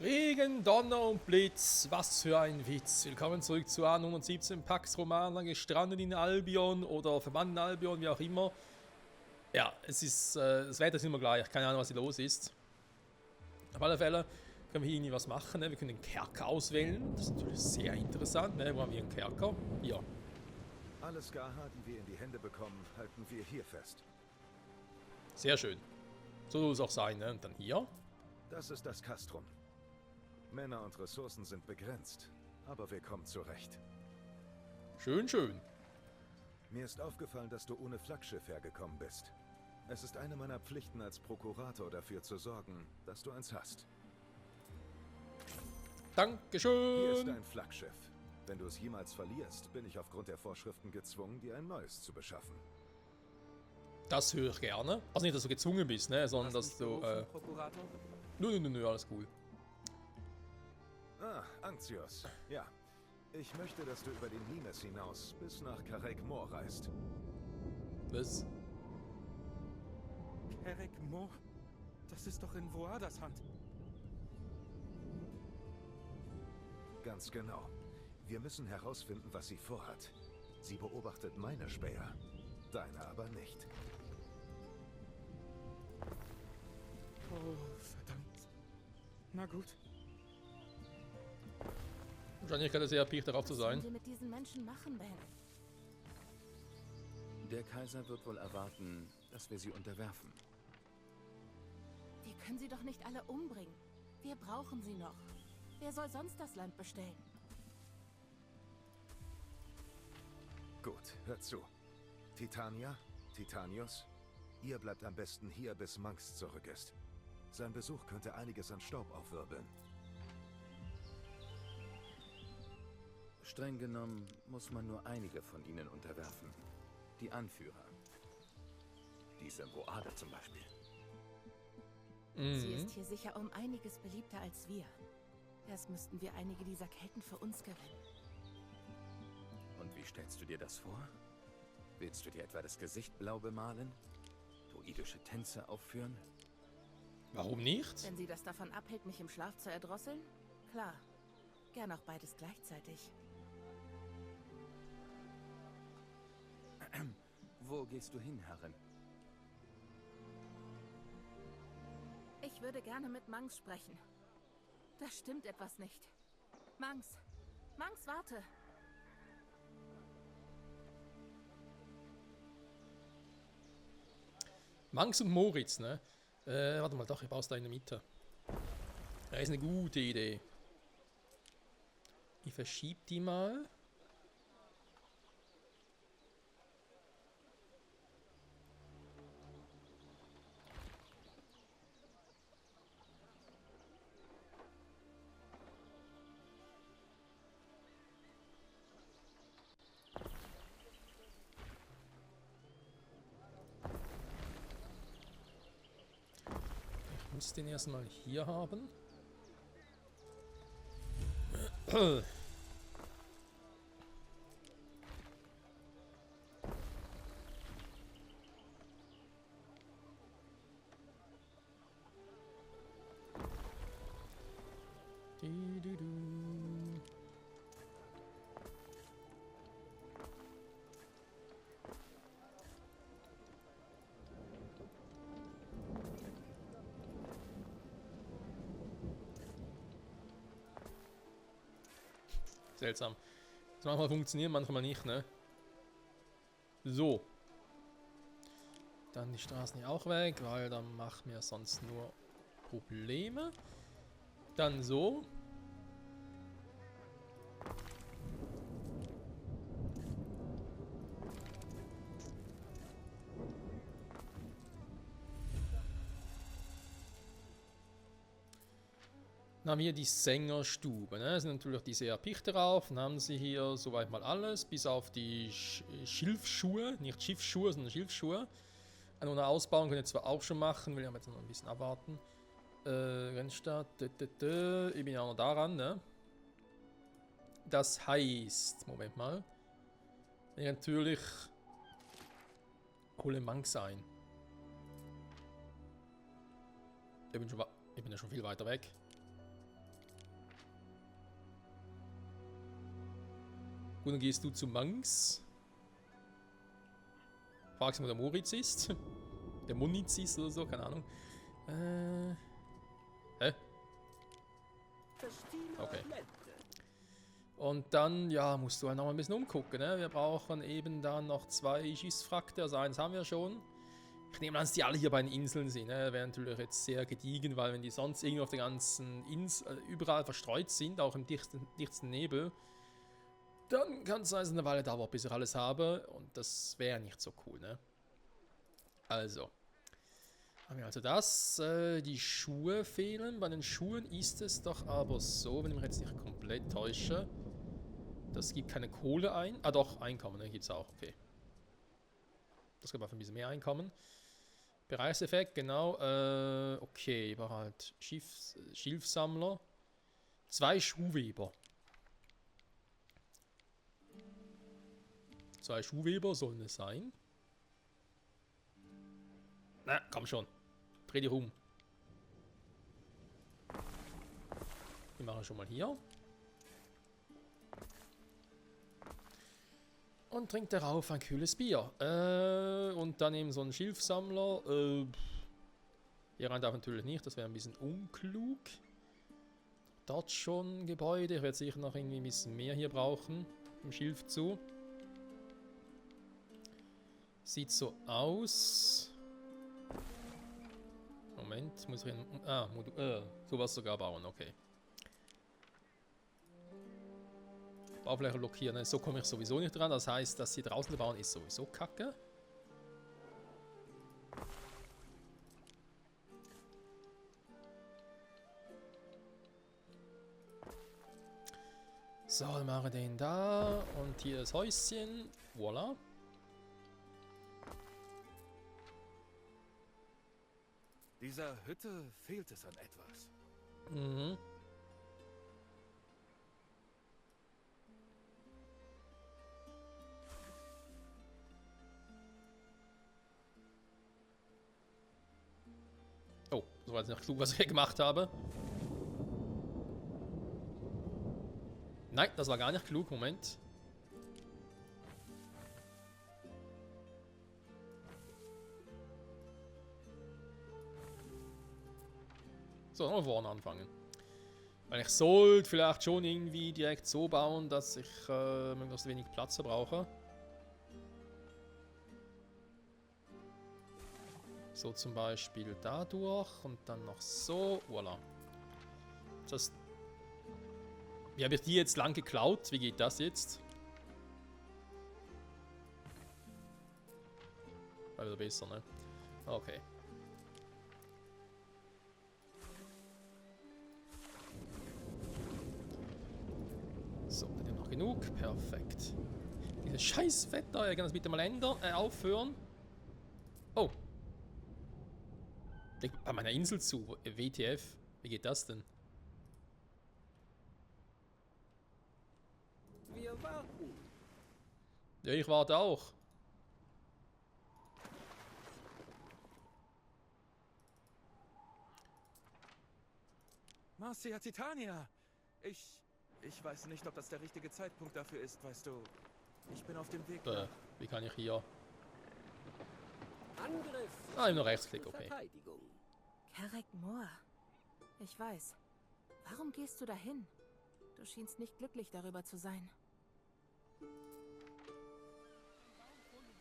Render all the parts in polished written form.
Regen, Donner und Blitz, was für ein Witz. Willkommen zurück zu A117 Pax Romana, gestrandet in Albion oder verbannt in Albion, wie auch immer. Ja, das Wetter ist immer gleich, keine Ahnung, was hier los ist. Auf alle Fälle können wir hier irgendwie was machen, ne? Wir können den Kerker auswählen, das ist natürlich sehr interessant, ne? Wo haben wir einen Kerker? Hier. Alle Skaha, die wir in die Hände bekommen, halten wir hier fest. Sehr schön. So soll es auch sein, ne? Und dann hier. Das ist das Castrum. Männer und Ressourcen sind begrenzt, aber wir kommen zurecht. Schön, schön. Mir ist aufgefallen, dass du ohne Flaggschiff hergekommen bist. Es ist eine meiner Pflichten als Prokurator dafür zu sorgen, dass du eins hast. Dankeschön. Hier ist dein Flaggschiff. Wenn du es jemals verlierst, bin ich aufgrund der Vorschriften gezwungen, dir ein neues zu beschaffen. Das höre ich gerne. Also nicht, dass du gezwungen bist, ne? Sondern dass du. Prokurator? Nö, alles cool. Ah, Anctios. Ja. Ich möchte, dass du über den Limes hinaus bis nach Karek Mor reist. Was? Kerek Mo? Das ist doch in Voadas Hand. Ganz genau. Wir müssen herausfinden, was sie vorhat. Sie beobachtet meine Späher. Deine aber nicht. Oh, verdammt. Na gut. Wahrscheinlich kann er sehr erpicht darauf zu Was sein. sollen wir mit diesen Menschen machen, Ben? Der Kaiser wird wohl erwarten, dass wir sie unterwerfen. Wir können sie doch nicht alle umbringen. Wir brauchen sie noch. Wer soll sonst das Land bestellen? Gut, hört zu. Titania, Titanius, ihr bleibt am besten hier, bis Manx zurück ist. Sein Besuch könnte einiges an Staub aufwirbeln. Streng genommen muss man nur einige von ihnen unterwerfen. Die Anführer. Diese Voada zum Beispiel. Sie ist hier sicher um einiges beliebter als wir. Erst müssten wir einige dieser Kelten für uns gewinnen. Und wie stellst du dir das vor? Willst du dir etwa das Gesicht blau bemalen? Druidische Tänze aufführen? Warum nicht? Wenn sie das davon abhält, mich im Schlaf zu erdrosseln? Klar. Gern auch beides gleichzeitig. Wo gehst du hin, Herrin? Ich würde gerne mit Manx sprechen. Da stimmt etwas nicht. Manx! Manx, warte! Manx und Moritz, ne? Warte mal, doch, ich baue da in der Mitte. Das ist eine gute Idee. Ich verschiebe die mal. Ich muss den erstmal hier haben. Du. Seltsam. Das manchmal funktioniert, manchmal nicht, ne? So. Dann die Straßen hier auch weg, weil dann macht mir sonst nur Probleme. Dann so. Dann haben wir die Sängerstube. Ne? Da sind natürlich diese erpicht drauf. Dann haben sie hier soweit mal alles, bis auf die Schilfschuhe. Nicht Schiffsschuhe, sondern Schilfschuhe. Einen ausbauen können wir zwar auch schon machen, will ich aber jetzt noch ein bisschen abwarten. Rennstart. Ich bin ja noch daran, ne? Das heißt, Moment mal. Ich natürlich hole Manx ein. Ich bin ja schon viel weiter weg. Und dann gehst du zu Mangs. Fragst mal, wo der Moritz ist. Der Muniz ist oder so, keine Ahnung. Hä? Okay. Und dann, ja, musst du halt noch mal ein bisschen umgucken, ne? Wir brauchen eben dann noch 2 Schiffsfrakte, also eins haben wir schon. Ich nehme an, dass die alle hier bei den Inseln sind, ne? Wäre natürlich jetzt sehr gediegen, weil wenn die sonst irgendwo auf den ganzen Inseln, überall verstreut sind, auch im dichtsten Nebel, dann kann es also eine Weile dauern, bis ich alles habe. Und das wäre nicht so cool, ne? Also. Haben wir also das. Die Schuhe fehlen. Bei den Schuhen ist es doch aber so, wenn ich mich jetzt nicht komplett täusche. Das gibt keine Kohle ein. Ah doch, Einkommen, ne? Gibt es auch, okay. Das gibt einfach ein bisschen mehr Einkommen. Bereichseffekt, genau. Okay, ich brauche halt Schilfsammler. 2 Schuhweber. 2 Schuhweber sollen es sein. Na, komm schon. Dreh dich rum. Die machen wir schon mal hier. Und trinkt darauf ein kühles Bier. Und dann eben so ein Schilfsammler. Hier rein darf natürlich nicht, das wäre ein bisschen unklug. Dort schon Gebäude. Ich werde sicher noch irgendwie ein bisschen mehr hier brauchen. Im Schilf zu. Sieht so aus. Moment, muss ich sowas sogar bauen, okay. Baufläche blockieren, so komme ich sowieso nicht dran. Das heißt, das hier draußen zu bauen ist sowieso kacke. So, dann machen wir den da. Und hier das Häuschen. Voila. Dieser Hütte fehlt es an etwas. Mhm. Oh, das war jetzt nicht klug, was ich hier gemacht habe. Nein, das war gar nicht klug. Moment. So, nochmal vorne anfangen. Weil ich sollte vielleicht schon irgendwie direkt so bauen, dass ich möglichst wenig Platz brauche. So zum Beispiel dadurch und dann noch so. Voilà. Das. Wie habe ich die jetzt lang geklaut? Wie geht das jetzt? War wieder besser, ne? Okay. So, dann haben wir noch genug. Perfekt. Dieses scheiß Wetter, ich kann das bitte mal ändern, aufhören. Oh. Bei meiner Insel zu. WTF. Wie geht das denn? Wir warten. Ja, ich warte auch. Marcia Titania! Ich weiß nicht, ob das der richtige Zeitpunkt dafür ist, weißt du. Ich bin auf dem Weg. Wie kann ich hier? Angriff. Ah, nur Rechtsklick, okay. Verteidigung. Kerek Moor. Ich weiß. Warum gehst du dahin? Du schienst nicht glücklich darüber zu sein.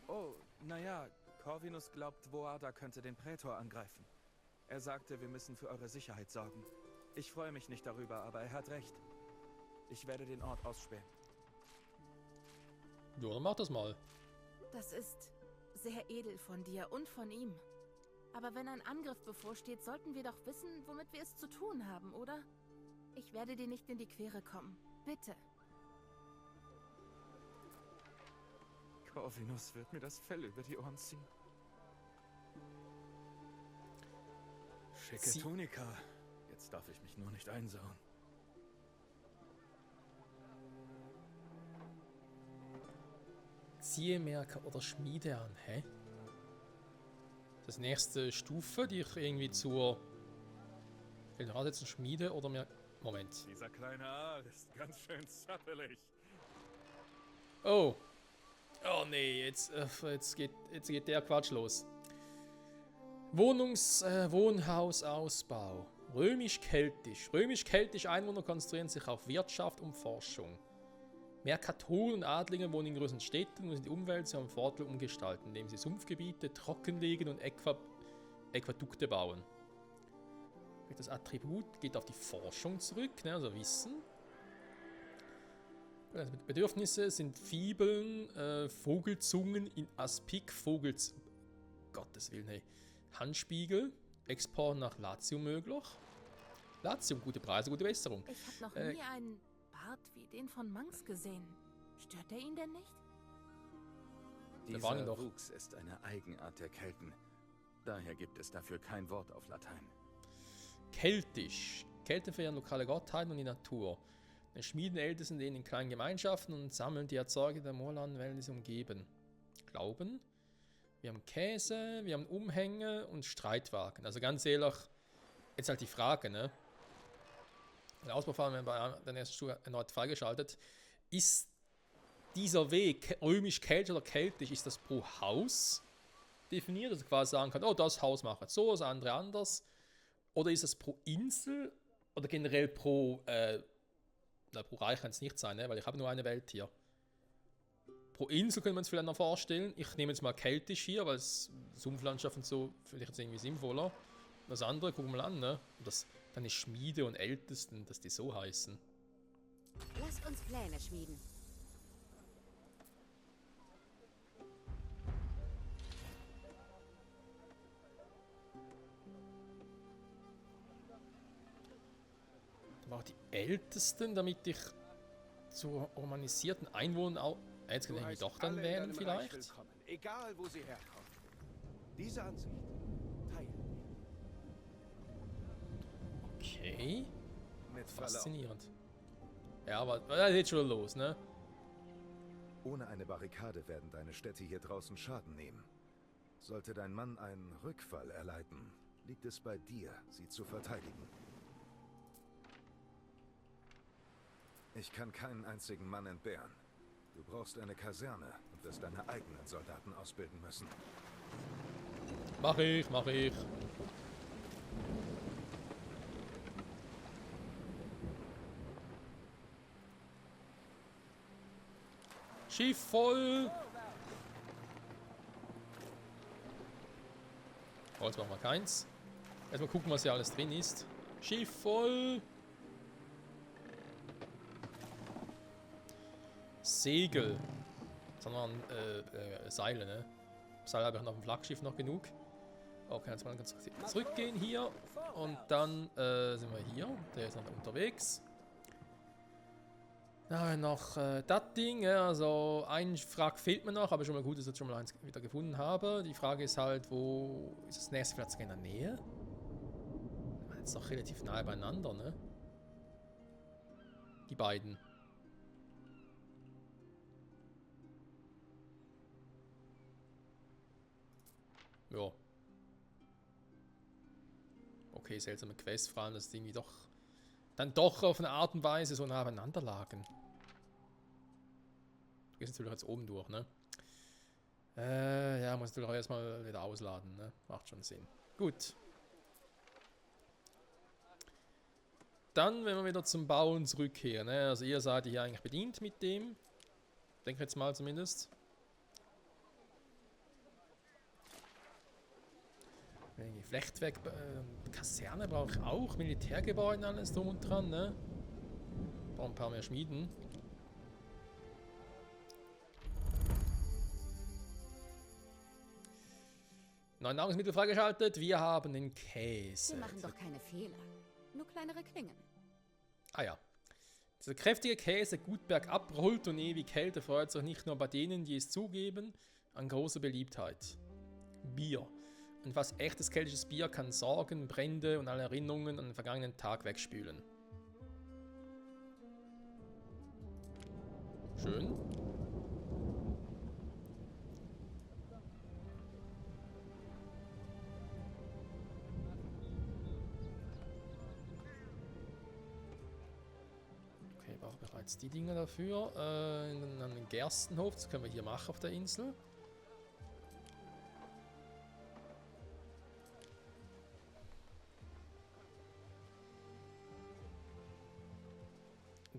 Oh, naja, Corvinus glaubt, Voada könnte den Prätor angreifen. Er sagte, wir müssen für eure Sicherheit sorgen. Ich freue mich nicht darüber, aber er hat recht. Ich werde den Ort ausspähen. Ja, dann mach das mal. Das ist sehr edel von dir und von ihm. Aber wenn ein Angriff bevorsteht, sollten wir doch wissen, womit wir es zu tun haben, oder? Ich werde dir nicht in die Quere kommen. Bitte. Corvinus wird mir das Fell über die Ohren ziehen. Schicke Tunika. Jetzt darf ich mich nur nicht einsauen. Ziehmerker oder Schmiede an, hä? Das nächste Stufe, die ich irgendwie zur Generalsetzung Schmiede oder mehr. Moment. Dieser kleine Aal ist ganz schön zappelig. Oh. Oh nee, jetzt geht der Quatsch los. Wohnhausausbau. Römisch-keltisch. Römisch-keltische Einwohner konzentrieren sich auf Wirtschaft und Forschung. Mehr Katholen und Adlige wohnen in größeren Städten und die Umwelt zu einem Vorteil umgestalten, indem sie Sumpfgebiete trockenlegen und Äquadukte bauen. Das Attribut geht auf die Forschung zurück, ne, also Wissen. Also Bedürfnisse sind Fibeln, Vogelzungen in Aspik, Gottes Willen, hey. Handspiegel, Export nach Latium möglich. Latium, gute Preise, gute Besserung. Ich habe noch nie einen Bart wie den von Manx gesehen. Stört er ihn denn nicht? Dieser Wuchs ist eine Eigenart der Kelten. Daher gibt es dafür kein Wort auf Latein. Keltisch. Kelten verehren lokale Gottheiten und die Natur. Die Schmieden Ältesten leben in kleinen Gemeinschaften und sammeln die Erzeuger der Moorlandwellen, die sie umgeben. Glauben. Wir haben Käse, wir haben Umhänge und Streitwagen. Also ganz ehrlich, jetzt halt die Frage, ne? Der Ausbaufahren werden bei der ersten Stufe erneut freigeschaltet. Ist dieser Weg römisch-keltisch oder keltisch, ist das pro Haus definiert? Also quasi sagen kann, oh, das Haus macht jetzt so, das andere anders. Oder ist es pro Insel oder generell pro Reich kann es nicht sein, ne? Weil ich habe nur eine Welt hier. Pro Insel können wir uns vielleicht noch vorstellen. Ich nehme jetzt mal keltisch hier, weil es Sumpflandschaft und so vielleicht jetzt irgendwie sinnvoller. Das andere, gucken wir mal an, ne? Das dann ist Schmiede und Ältesten, dass die so heißen. Lasst uns Pläne schmieden. Dann brauche ich die Ältesten, damit ich zu romanisierten Einwohnern auch. Jetzt kann ich mich doch dann wählen, vielleicht. Egal, wo sie herkommen. Diese Ansicht teilen wir. Okay. Mit Verlaub. Faszinierend. Ja, aber das geht schon los, ne? Ohne eine Barrikade werden deine Städte hier draußen Schaden nehmen. Sollte dein Mann einen Rückfall erleiden, liegt es bei dir, sie zu verteidigen. Ich kann keinen einzigen Mann entbehren. Du brauchst eine Kaserne und wirst deine eigenen Soldaten ausbilden müssen. Mach ich. Schiff voll! Oh, jetzt machen wir keins. Erstmal gucken, was hier alles drin ist. Schiff voll! Segel. Sondern Seile, ne? Seile habe ich noch auf dem Flaggschiff noch genug. Okay, jetzt mal ganz zurückgehen hier. Und dann sind wir hier. Der ist noch unterwegs. Na, noch das Ding. Ja, also ein Frag fehlt mir noch, aber schon mal gut, dass ich jetzt schon mal eins wieder gefunden habe. Die Frage ist halt, wo ist das nächste Platz in der Nähe? Jetzt doch relativ nahe beieinander, ne? Die beiden. Ja. Okay, seltsame Quest, vor allem, dass die irgendwie dann doch auf eine Art und Weise so nah beieinander lagen. Du gehst natürlich jetzt oben durch, ne? Ja, muss natürlich auch erstmal wieder ausladen, ne? Macht schon Sinn. Gut. Dann, wenn wir wieder zum Bauen zurückkehren, ne? Also ihr seid hier eigentlich bedient mit dem. Denke jetzt mal zumindest. Flechtwerk, Kaserne brauche ich auch, Militärgebäude, alles drum und dran, ne? Brauche ein paar mehr Schmieden. Neue Nahrungsmittel freigeschaltet, wir haben den Käse. Wir machen doch keine Fehler. Nur kleinere Klingen. Ah ja. Dieser kräftige Käse gut bergab rollt und ewig hält, erfreut sich nicht nur bei denen, die es zugeben, an großer Beliebtheit. Bier. Und fast echtes keltisches Bier kann Sorgen, Brände und alle Erinnerungen an den vergangenen Tag wegspülen. Schön. brauche bereits die Dinge dafür. Einen Gerstenhof, das können wir hier machen auf der Insel.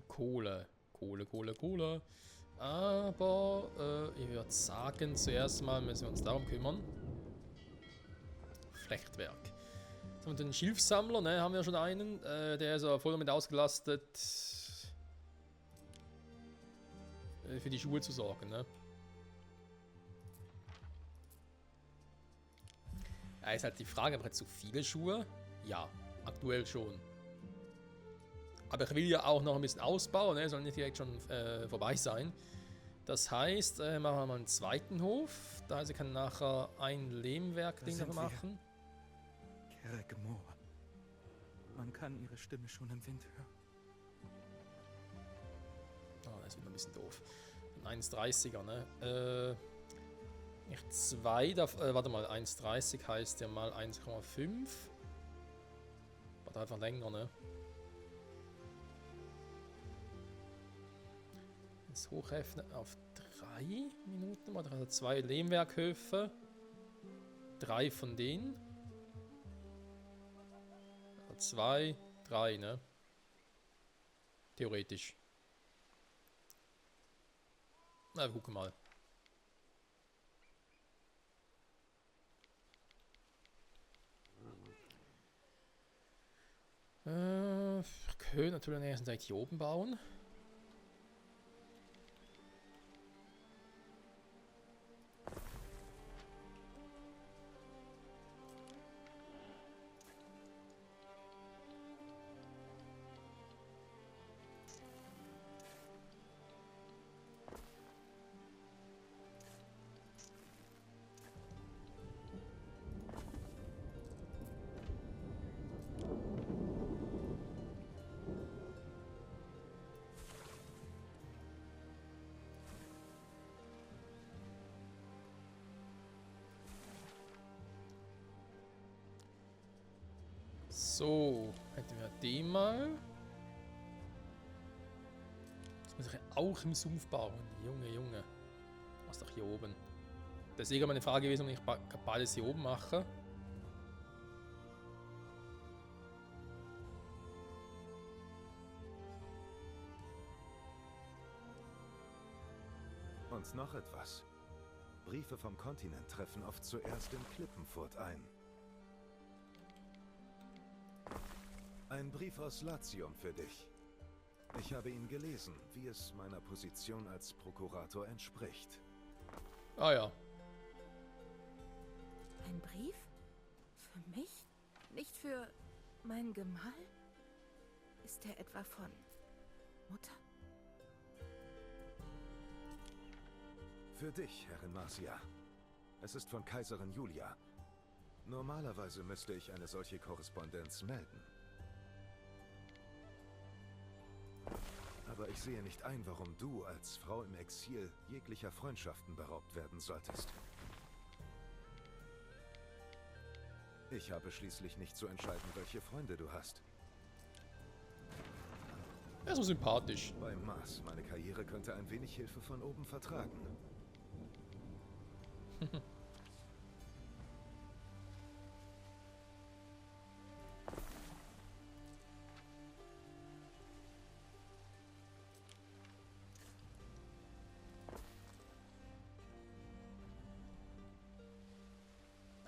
Kohle. Kohle. Aber ich würde sagen, zuerst mal müssen wir uns darum kümmern. Flechtwerk. Jetzt haben wir den Schilfsammler, ne, haben wir schon einen. Der ist aber voll damit ausgelastet, für die Schuhe zu sorgen, ne. Ja, ist halt die Frage, habe ich jetzt zu viele Schuhe? Ja, aktuell schon. Aber ich will ja auch noch ein bisschen ausbauen, ne? Soll nicht direkt schon vorbei sein. Das heißt, machen wir mal einen zweiten Hof. Da heißt, ich kann nachher ein Lehmwerk-Ding noch machen. Kerek Moor. Man kann ihre Stimme schon im Wind hören. Oh, das ist wieder ein bisschen doof. Ein 1,30er, ne? Nicht 2, warte mal, 1,30 heißt ja mal 1,5. Warte einfach länger, ne? Das hochrechnen auf 3 Minuten, also 2 Lehmwerkhöfe. 3 von denen. 2, 3, ne? Theoretisch. Na, wir gucken mal. Wir können natürlich erst hier oben bauen. So, hätten wir den mal. Das muss ich auch im Sumpf bauen. Junge. Was doch hier oben. Deswegen meine Frage gewesen, ob ich beides hier oben mache. Und noch etwas. Briefe vom Kontinent treffen oft zuerst in Klippenfurt ein. Ein Brief aus Latium für dich. Ich habe ihn gelesen, wie es meiner Position als Prokurator entspricht. Ah ja. Ein Brief? Für mich? Nicht für meinen Gemahl? Ist der etwa von Mutter? Für dich, Herrin Marcia. Es ist von Kaiserin Julia. Normalerweise müsste ich eine solche Korrespondenz melden. Aber ich sehe nicht ein, warum du als Frau im Exil jeglicher Freundschaften beraubt werden solltest. Ich habe schließlich nicht zu entscheiden, welche Freunde du hast. Er ist so sympathisch. Beim Mars, meine Karriere könnte ein wenig Hilfe von oben vertragen.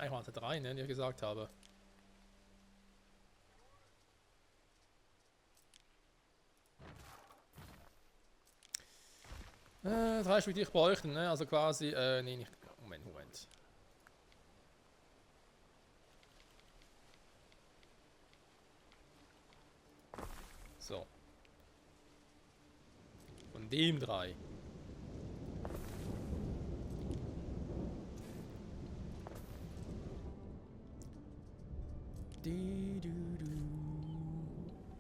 Ich warte 3, ne, wie ich gesagt habe. Drei Stück, die ich bräuchte, ne? Also quasi, nee, nicht. Moment. So. Von dem 3.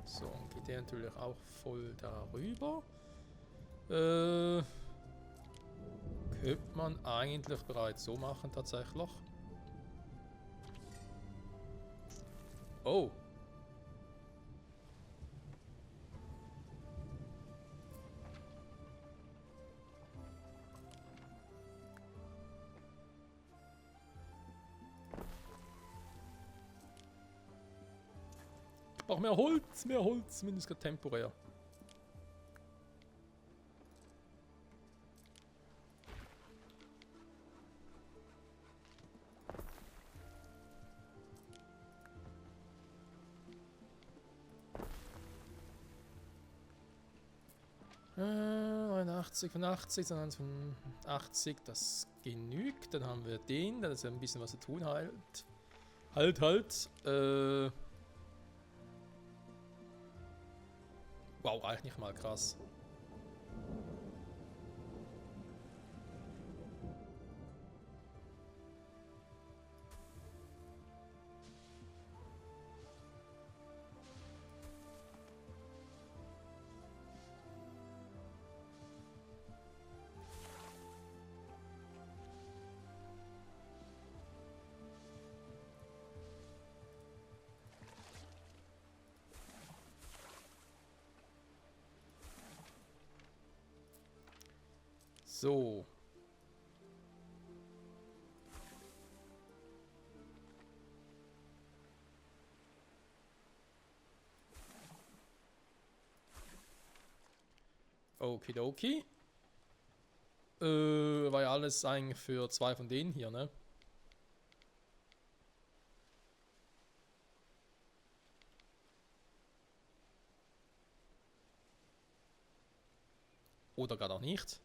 So, und geht der natürlich auch voll darüber. Könnte man eigentlich bereits so machen, tatsächlich. Oh. Brauche mehr Holz, zumindest gerade temporär. Äh, 89 von 80, sondern von 80, das genügt. Dann haben wir den, da ist ja ein bisschen was zu tun halt. Wow, reicht nicht mal, krass. So. Okidoki. War ja alles eigentlich für 2 von denen hier, ne? Oder gerade auch nicht.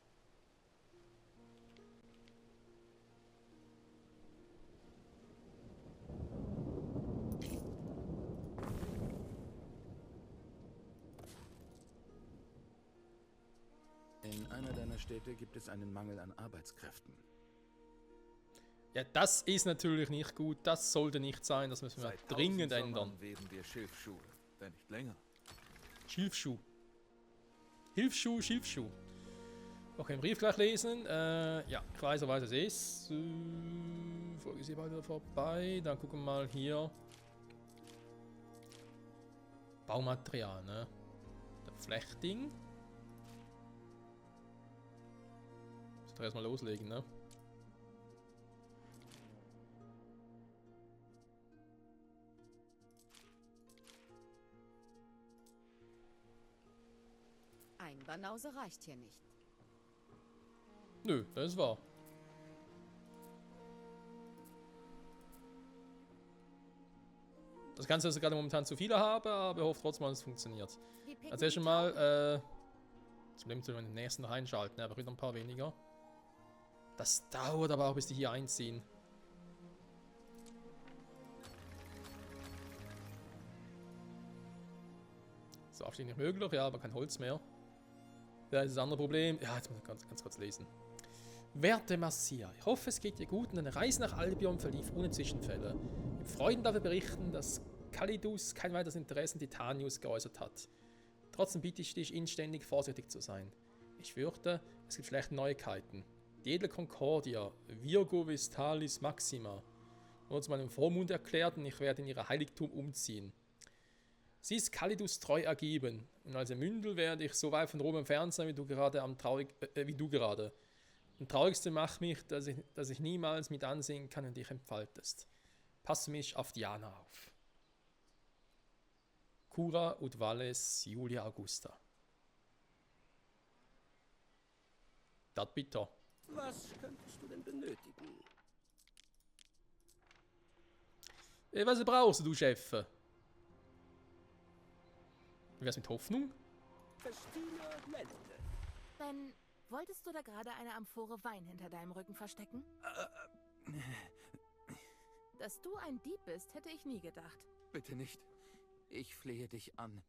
In einer deiner Städte gibt es einen Mangel an Arbeitskräften. Ja, das ist natürlich nicht gut. Das sollte nicht sein. Das müssen wir Seit dringend 1000 ändern. Sommern weben wir Schilfschuhe, wenn nicht länger. Schilfschuh. Schilfschuh. Okay, den Brief gleich lesen. Ja, ich weiß, was es ist. Folge ist hier weiter vorbei. Dann gucken wir mal hier. Baumaterial, ne? Der Flechting. Muss doch erstmal loslegen, ne? Ein Banause reicht hier nicht. Nö, das ist wahr. Das Ganze ist gerade momentan zu viele habe, aber ich hoffe trotzdem, dass es funktioniert. Die picken Als die erstes Tauben. mal, das Problem ist, wenn wir den nächsten reinschalten, aber wieder ein paar weniger. Das dauert aber auch, bis die hier einziehen. So, Aufstieg nicht möglich, ja, aber kein Holz mehr. Das ist das andere Problem. Ja, jetzt muss ich ganz kurz lesen. Werte Marcia, ich hoffe, es geht dir gut und deine Reise nach Albion verlief ohne Zwischenfälle. Mit Freuden darf ich berichten, dass Calidus kein weiteres Interesse an Titanius geäußert hat. Trotzdem bitte ich dich inständig vorsichtig zu sein. Ich fürchte, es gibt schlechte Neuigkeiten. Die edle Concordia, Virgo Vestalis Maxima, wurde zu meinem Vormund erklärt und ich werde in ihr Heiligtum umziehen. Sie ist Calidus treu ergeben und als ihr Mündel werde ich so weit von Rom entfernt sein, wie du gerade. Am traurigsten macht mich, dass ich niemals mit ansehen kann und dich entfaltest. Passe mich auf Diana auf. Cura ut Valles Julia Augusta. Das bitte. Was könntest du denn benötigen? Was brauchst du, Chef? Wie wär's mit Hoffnung? Festina Lente. Ben, wolltest du da gerade eine Amphore Wein hinter deinem Rücken verstecken? Dass du ein Dieb bist, hätte ich nie gedacht. Bitte nicht. Ich flehe dich an.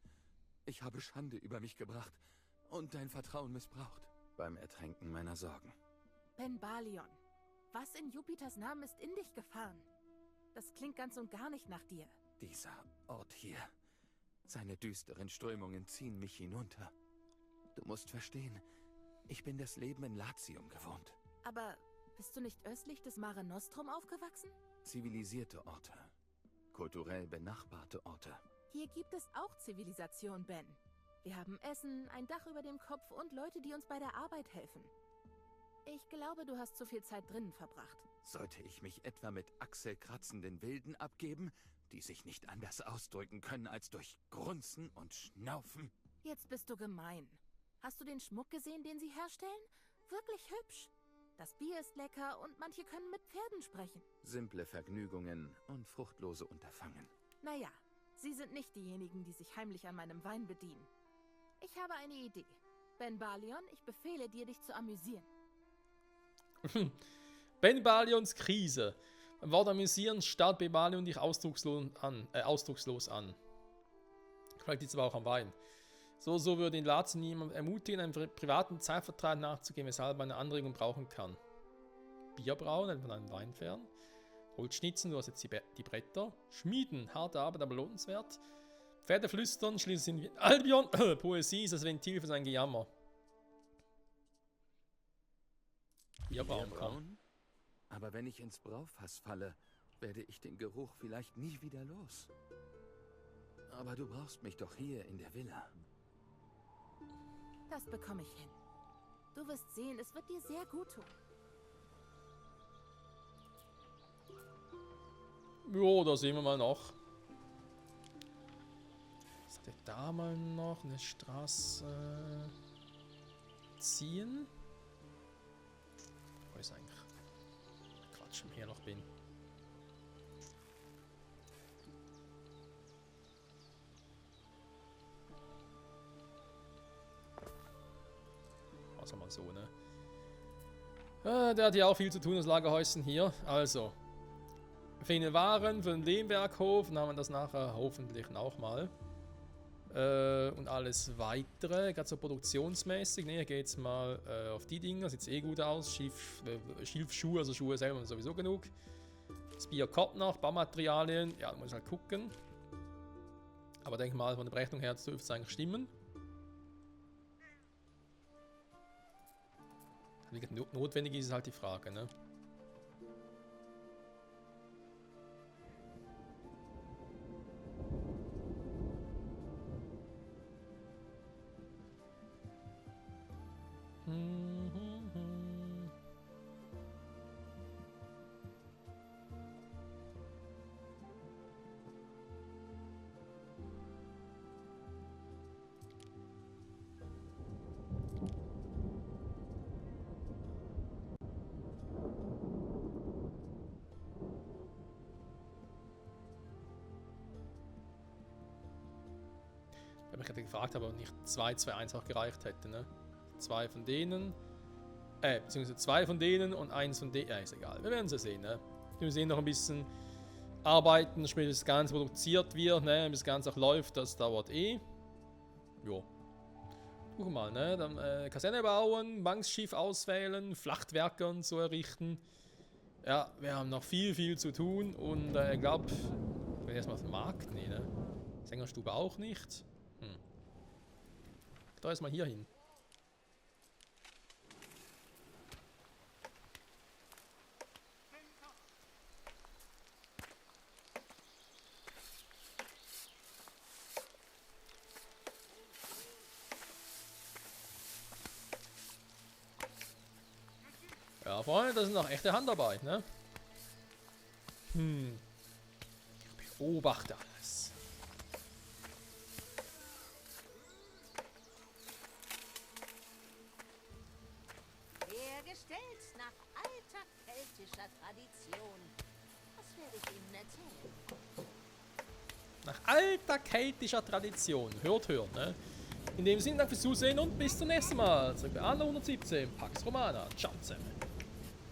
Ich habe Schande über mich gebracht und dein Vertrauen missbraucht. Beim Ertränken meiner Sorgen. Ben Balion, was in Jupiters Namen ist in dich gefahren? Das klingt ganz und gar nicht nach dir. Dieser Ort hier. Seine düsteren Strömungen ziehen mich hinunter. Du musst verstehen, ich bin das Leben in Latium gewohnt. Aber bist du nicht östlich des Mare Nostrum aufgewachsen? Zivilisierte Orte. Kulturell benachbarte Orte. Hier gibt es auch Zivilisation, Ben. Wir haben Essen, ein Dach über dem Kopf und Leute, die uns bei der Arbeit helfen. Ich glaube, du hast zu viel Zeit drinnen verbracht. Sollte ich mich etwa mit achselkratzenden Wilden abgeben, die sich nicht anders ausdrücken können als durch Grunzen und Schnaufen? Jetzt bist du gemein. Hast du den Schmuck gesehen, den sie herstellen? Wirklich hübsch. Das Bier ist lecker und manche können mit Pferden sprechen. Simple Vergnügungen und fruchtlose Unterfangen. Naja, sie sind nicht diejenigen, die sich heimlich an meinem Wein bedienen. Ich habe eine Idee. Ben Balion, ich befehle dir, dich zu amüsieren. Ben Balions Krise. Beim Wort amüsieren starrt Ben Balion dich ausdruckslos an. Vielleicht liegt es aber auch am Wein. So würde ihn Lazio niemand ermutigen, einem privaten Zeitvertreib nachzugehen, weshalb er eine Anregung brauchen kann. Bier brauen, hält von einem Wein fern. Holzschnitzen, du hast jetzt die Bretter. Schmieden, harte Arbeit, aber lohnenswert. Pferde flüstern, schließlich sind wir Albion. Poesie ist das Ventil für sein Gejammer. Bier brauen. Aber wenn ich ins Braufass falle, werde ich den Geruch vielleicht nie wieder los. Aber du brauchst mich doch hier in der Villa. Das bekomme ich hin. Du wirst sehen, es wird dir sehr gut tun. Jo, da sehen wir mal noch. Was hat der da mal noch? Eine Straße ziehen? Wo ist eigentlich Quatsch, wenn ich hier noch bin. Also mal so, ne? Der hat ja auch viel zu tun, das Lagerhäuschen hier. Also, feine Waren für den Lehmwerkhof. Dann haben wir das nachher hoffentlich auch mal. Und alles weitere, gerade so produktionsmäßig. Ne, hier geht's mal auf die Dinger. Sieht eh gut aus. Schilfschuhe, also Schuhe selber sowieso genug. Das Bier kommt noch, Baumaterialien. Ja, muss halt gucken. Aber denke mal, von der Berechnung her dürfte es eigentlich stimmen. Notwendig ist halt die Frage, ne? Ich hätte gefragt, aber nicht 2-2-1 auch gereicht hätte, ne? 2 von denen, beziehungsweise 2 von denen und 1 von denen, ja, ist egal, wir werden es ja sehen, ne? Wir sehen noch ein bisschen arbeiten, bis das Ganze produziert wird, ne? Bis das Ganze auch läuft, das dauert eh. Jo. Gucken mal, ne? Dann Kaserne bauen, Banksschiff auswählen, Flachtwerke und so errichten. Ja, wir haben noch viel zu tun und ich glaube, ich bin erstmal auf den Markt, nee, ne? Sängerstube auch nicht. Da ist mal hier hin. Ja, Freunde, das ist noch echte Handarbeit, ne? Ich beobachte alles. Hergestellt nach alter keltischer Tradition. Was werde ich Ihnen erzählen? Nach alter keltischer Tradition. Hört, ne? In dem Sinne, danke fürs Zusehen und bis zum nächsten Mal. Zurück bei Anno 117, Pax Romana. Ciao zusammen.